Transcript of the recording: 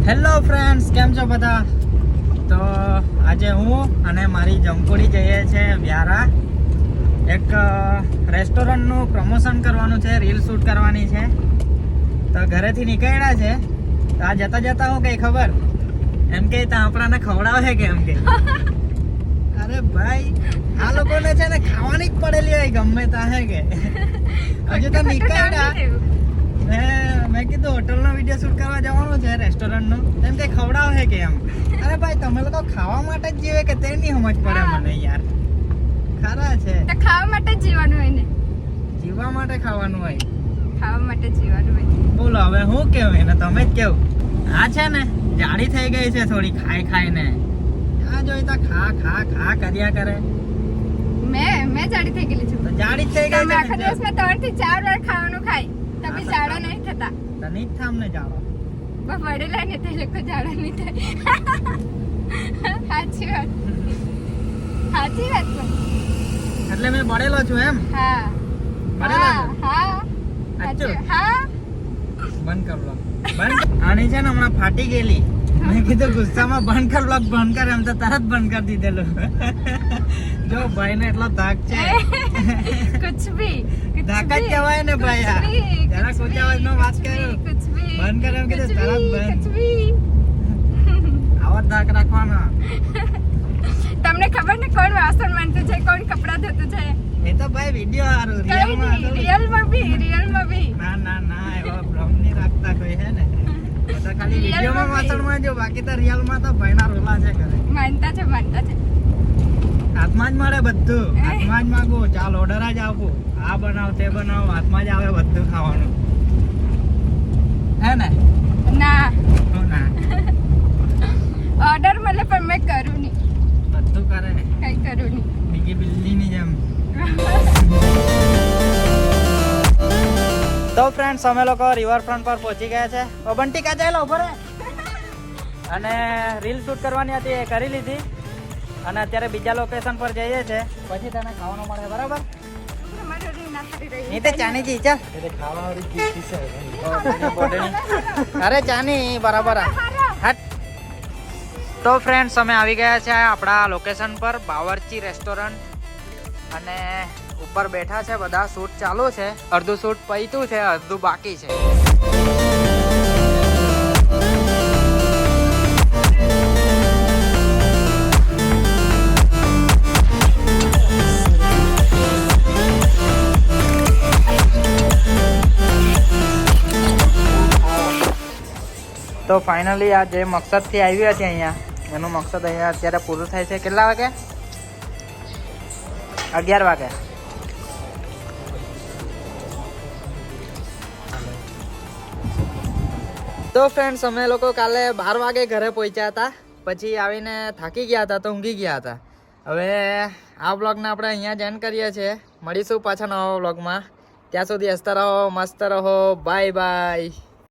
Hello friends, કેમ છો બધા? તો આજે હું અને મારી જમકુડી જઈએ છીએ વ્યારા. એક રેસ્ટોરન્ટનું પ્રમોશન કરવાનું છે, રીલ શૂટ કરવાની છે. તો ઘરેથી નીકળ્યા છે. તો આ જતા જતા હું કઈ ખબર એમ કે ત્યાં આપણાને ખવડાવે કે એમ કે અરે ભાઈ, આ લોકોને છે ને ખાવાની જ પડેલી હોય ગમે ત્યાં હે કે હજુ તો નીકળ્યા. મેં કીધું હોટલનો વિડીયો શૂટ કરવા જવાનું છે રેસ્ટોરન્ટનો, એમ કે ખવડાવે કે એમ. અરે ભાઈ, તમે લોકો ખાવા માટે જ જીવે કે તે નહીં સમજ પડે મને યાર. ખરા છે તો ખાવા માટે જ જીવવાનું હોય ને. જીવવા માટે ખાવાનું હોય, ખાવા માટે જીવવાનું હોય. બોલો હવે હું કેવું એને, તમે જ કેવું. આ છે ને જાડી થઈ ગઈ છે થોડી ખાઈ ખાઈને. આ જોઈ તો ખા ખા ખા કર્યા કરે. મેં જાડી થઈ ગયેલી છું. તો જાડી જ થઈ ગઈ તમે છે આખા દિવસમાં 3 થી 4 વાર ખાવાનું ખાય તો બી જાડા નહીં થતા. તને જ થામને જાડો. બસ વડેલા ને તે લોકો જાડા નહીં થાય. સાચી વાત પણ. એટલે મેં બળેલો છું એમ. હા બળેલો હા છું. હા સાચું? હા. બંધ કર બ્લોગ. આની છે ને હમણાં ફાટી ગયેલી. મેં કીધું ગુસ્સામાં બંધ કર બ્લોગ, બંધ કર એમ તો તરત બંધ કરી દીધેલું. જો ભાઈ ને એટલો ધાક છે. कुछ भी ધાક જ કહેવાય ને ભાઈ. આ જરા ઊંચા અવાજમાં વાત કર્યો. कुछ भी બંધ કર એમ કીધું, તરત कुछ બંધ. भी. આવો જ ધાક રાખવાનો. તમને ખબર ને કોણ વાસણ માંડતું છે, કોણ કપડા ધોતું છે? એ તો ભાઈ વિડિયો હારું, કઈ રિયલમાં નહીં, હારું. રિયલમાં બી ના ના ના, એવા ભ્રમ નહીં રાખતા કોઈ હે ને. બધા ખાલી વિડિયોમાં વાસણમાં જો, બાકી તો રિયલમાં તો ભાઈના રોલા છે ઘરે. માનતા છે. હાથમાં જ મળે બધું, હાથમાં જ માંગો. ચાલ ઓર્ડર જ આપું, આ બનાવ તે બનાવ, હાથમાં જ આવે બધું ખાવાનું, હે ને? ના હું ના, ઓર્ડર મળે પણ મેં કરું નહીં, બધું કરે કઈ કરું નહીં. બીજી બિલ્લીની જેમ. તો ફ્રેન્ડ્સ, અમે લોકો રિવરફ્રન્ટ પર પહોંચી ગયા છે. બંટી કા ચાલો ઉપર. અને રીલ શૂટ કરવાની હતી એ કરી લીધી, અને અત્યારે બીજા લોકેશન પર જઈએ છે. પછી તને ખાવાનું મળે, બરાબર? નહીં તો ચાની જી ચાલ. અરે ચાની બરાબર. હટ. તો ફ્રેન્ડ્સ, અમે આવી ગયા છે આપણા લોકેશન પર, બાવરચી રેસ્ટોરન્ટ. અને ઉપર બેઠા છે બધા, શૂટ ચાલુ છે. અડધું શૂટ પૈતું છે, અડધું બાકી છે. તો ફાઇનલી આ જે મકસદથી આવી હતી અહીંયા, એનું મકસદ અહીંયા અત્યારે પૂરું થાય છે. કેટલા વાગે? 11 વાગે. તો ફ્રેન્ડ્સ, અમે લોકો કાલે 12 વાગે ઘરે પહોંચ્યા હતા. પછી આવીને થાકી ગયા હતા તો ઊંઘી ગયા હતા. હવે આ બ્લોગને આપણે અહીંયા જ એન્ડ કરીએ છીએ. મળીશું પાછા નવા બ્લોગમાં. ત્યાં સુધી હસતા રહો, મસ્ત રહો. Bye bye.